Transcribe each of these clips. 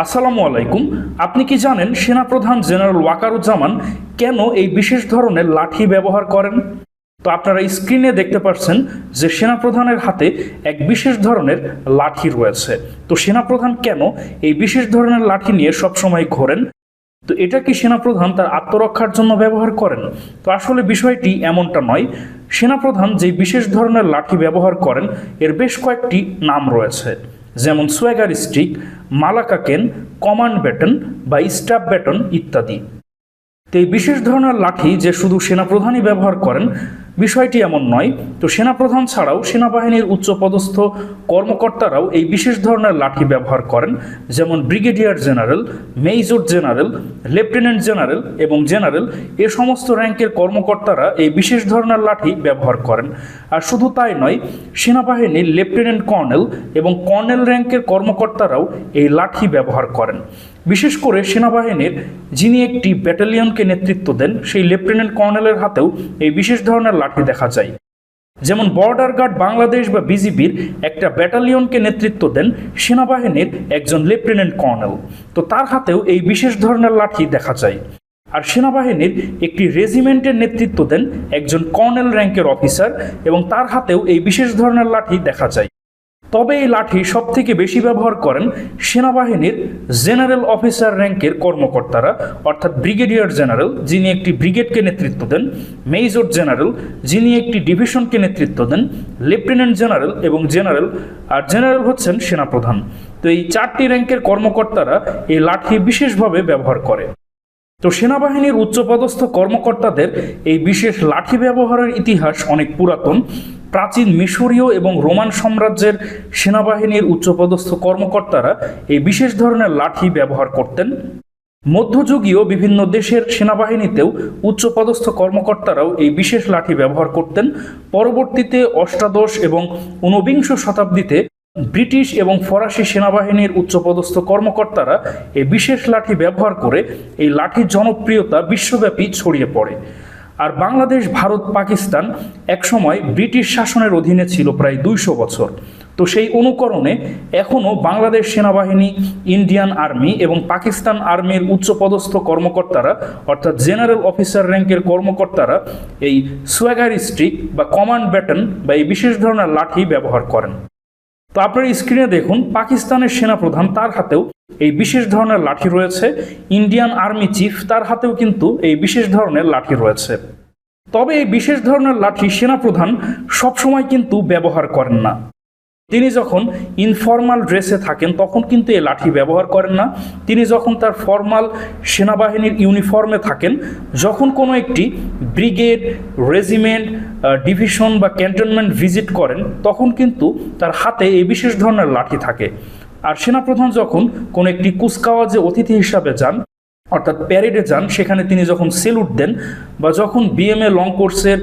আসসালামু আলাইকুম। আপনি কি জানেন সেনাপ্রধান জেনারেল ওয়াকারুজ্জামান কেন এই বিশেষ ধরনের লাঠি ব্যবহার করেন? তো আপনারা স্ক্রিনে দেখতে পাচ্ছেন যে সেনাপ্রধানের হাতে এক বিশেষ ধরনের লাঠি রয়েছে। তো সেনাপ্রধান কেন এই বিশেষ ধরনের লাঠি নিয়ে সবসময় ঘোরেন? তো এটা কি সেনাপ্রধান তার আত্মরক্ষার জন্য ব্যবহার করেন? তো আসলে বিষয়টি এমনটা নয়। সেনাপ্রধান যে বিশেষ ধরনের লাঠি ব্যবহার করেন এর বেশ কয়েকটি নাম রয়েছে, যেমন সোয়াগার স্টিক, মালাকা কেন, কমান্ড ব্যাটন বা স্টাফ ব্যাটন ইত্যাদি। তো এই বিশেষ ধরনের লাঠি যে শুধু সেনাপ্রধানই ব্যবহার করেন বিষয়টি এমন নয়। তো সেনাপ্রধান ছাড়াও সেনাবাহিনীর উচ্চপদস্থ কর্মকর্তারাও এই বিশেষ ধরনের লাঠি ব্যবহার করেন, যেমন brigadier general, major general, lieutenant general এবং জেনারেল এ সমস্ত র্যাঙ্কের কর্মকর্তারা এই বিশেষ ধরনের লাঠি ব্যবহার করেন। আর শুধু তাই নয়, সেনাবাহিনীর লেফটেন্যান্ট কর্নেল এবং কর্নেল র্যাঙ্কের কর্মকর্তারাও এই লাঠি ব্যবহার করেন। বিশেষ করে সেনাবাহিনীর যিনি একটি ব্যাটালিয়নকে নেতৃত্ব দেন সেই লেফটেন্যান্ট কর্নেলের হাতেও এই বিশেষ ধরনের লাঠি দেখা যায়। যেমন বর্ডার গার্ড বাংলাদেশ বা বিজিবির একটা ব্যাটালিয়নকে নেতৃত্ব দেন সেনাবাহিনীর একজন লেফটেন্যান্ট কর্নেল, তো তার হাতেও এই বিশেষ ধরনের লাঠি দেখা যায়। আর সেনাবাহিনীর একটি রেজিমেন্টের নেতৃত্ব দেন একজন কর্নেল র্যাঙ্কের অফিসার এবং তার হাতেও এই বিশেষ ধরনের লাঠি দেখা যায়। তবে এই লাঠি সব থেকে বেশি ব্যবহার করেন সেনাবাহিনীর জেনারেল অফিসার র্যাঙ্কের কর্মকর্তারা, অর্থাৎ ব্রিগেডিয়ার জেনারেল যিনি একটি ব্রিগেডকে নেতৃত্ব দেন, মেজর জেনারেল যিনি একটি ডিভিশনকে নেতৃত্ব দেন, লেফটেন্যান্ট জেনারেল এবং জেনারেল, আর জেনারেল হচ্ছেন সেনাপ্রধান। তো এই চারটি র্যাঙ্কের কর্মকর্তারা এই লাঠি বিশেষভাবে ব্যবহার করে। তো সেনাবাহিনীর উচ্চপদস্থ কর্মকর্তাদের এই বিশেষ লাঠি ব্যবহারের ইতিহাস অনেক পুরাতন। প্রাচীন মিশরীয় এবং রোমান সাম্রাজ্যের সেনাবাহিনীর উচ্চপদস্থ কর্মকর্তারা এই বিশেষ ধরনের লাঠি ব্যবহার করতেন। মধ্যযুগীয় বিভিন্ন দেশের সেনাবাহিনীতেও উচ্চপদস্থ কর্মকর্তারাও এই বিশেষ লাঠি ব্যবহার করতেন। পরবর্তীতে অষ্টাদশ এবং ঊনবিংশ শতাব্দীতে ব্রিটিশ এবং ফরাসি সেনাবাহিনীর উচ্চপদস্থ কর্মকর্তারা এই বিশেষ লাঠি ব্যবহার করে এই লাঠির জনপ্রিয়তা বিশ্বব্যাপী ছড়িয়ে পড়ে। আর বাংলাদেশ, ভারত, পাকিস্তান একসময় ব্রিটিশ শাসনের অধীনে ছিল প্রায় 200 বছর। তো সেই অনুকরণে এখনও বাংলাদেশ সেনাবাহিনী, ইন্ডিয়ান আর্মি এবং পাকিস্তান আর্মির উচ্চপদস্থ কর্মকর্তারা অর্থাৎ জেনারেল অফিসার র্যাঙ্কের কর্মকর্তারা এই সোয়াগার স্টিক বা কমান্ড ব্যাটন বা এই বিশেষ ধরনের লাঠি ব্যবহার করেন। তো আপনার স্ক্রিনে দেখুন পাকিস্তানের সেনাপ্রধান, তার হাতেও এই বিশেষ ধরনের লাঠি রয়েছে। ইন্ডিয়ান আর্মি চিফ, তার হাতেও কিন্তু এই বিশেষ ধরনের লাঠি রয়েছে। তবে এই বিশেষ ধরনের লাঠি সেনাপ্রধান সবসময় কিন্তু ব্যবহার করেন না। তিনি যখন ইনফর্মাল ড্রেসে থাকেন তখন কিন্তু এই লাঠি ব্যবহার করেন না। তিনি যখন তার ফর্মাল সেনাবাহিনীর ইউনিফর্মে থাকেন, যখন কোনো একটি ব্রিগেড, রেজিমেন্ট, ডিভিশন বা ক্যান্টনমেন্ট ভিজিট করেন তখন কিন্তু তার হাতে এই বিশেষ ধরনের লাঠি থাকে। আর সেনাপ্রধান যখন কোনো একটি কুচকাওয়াজে অতিথি হিসাবে যান অর্থাৎ প্যারেডে যান, সেখানে তিনি যখন সেলুট দেন বা যখন বিএমএ লং কোর্সের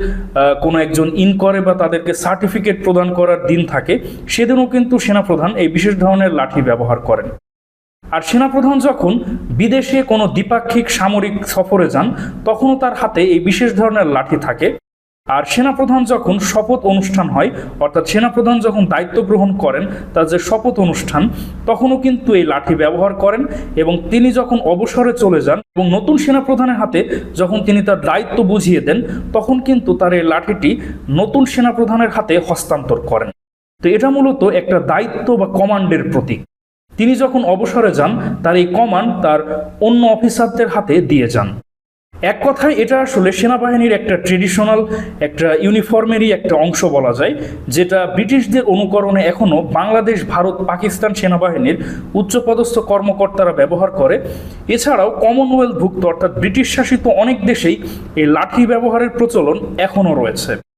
কোনো একজন ইন করে বা তাদেরকে সার্টিফিকেট প্রদান করার দিন থাকে, সেদিনও কিন্তু সেনাপ্রধান এই বিশেষ ধরনের লাঠি ব্যবহার করেন। আর সেনাপ্রধান যখন বিদেশে কোনো দ্বিপাক্ষিক সামরিক সফরে যান তখনও তার হাতে এই বিশেষ ধরনের লাঠি থাকে। আর সেনাপ্রধান যখন শপথ অনুষ্ঠান হয় অর্থাৎ সেনাপ্রধান যখন দায়িত্ব গ্রহণ করেন তার যে শপথ অনুষ্ঠান, তখনও কিন্তু এই লাঠি ব্যবহার করেন। এবং তিনি যখন অবসরে চলে যান এবং নতুন সেনাপ্রধানের হাতে যখন তিনি তার দায়িত্ব বুঝিয়ে দেন তখন কিন্তু তার এই লাঠিটি নতুন সেনাপ্রধানের হাতে হস্তান্তর করেন। তো এটা মূলত একটা দায়িত্ব বা কমান্ডের প্রতীক। তিনি যখন অবসরে যান তার এই কমান্ড তার অন্য অফিসারদের হাতে দিয়ে যান। এক কথায় এটা আসলে সেনাবাহিনীর একটা ট্রেডিশনাল, একটা ইউনিফর্মেরই একটা অংশ বলা যায়, যেটা ব্রিটিশদের অনুকরণে এখনও বাংলাদেশ, ভারত, পাকিস্তান সেনাবাহিনীর উচ্চপদস্থ কর্মকর্তারা ব্যবহার করে। এছাড়াও কমনওয়েলথভুক্ত অর্থাৎ ব্রিটিশ শাসিত অনেক দেশেই এই লাঠি ব্যবহারের প্রচলন এখনও রয়েছে।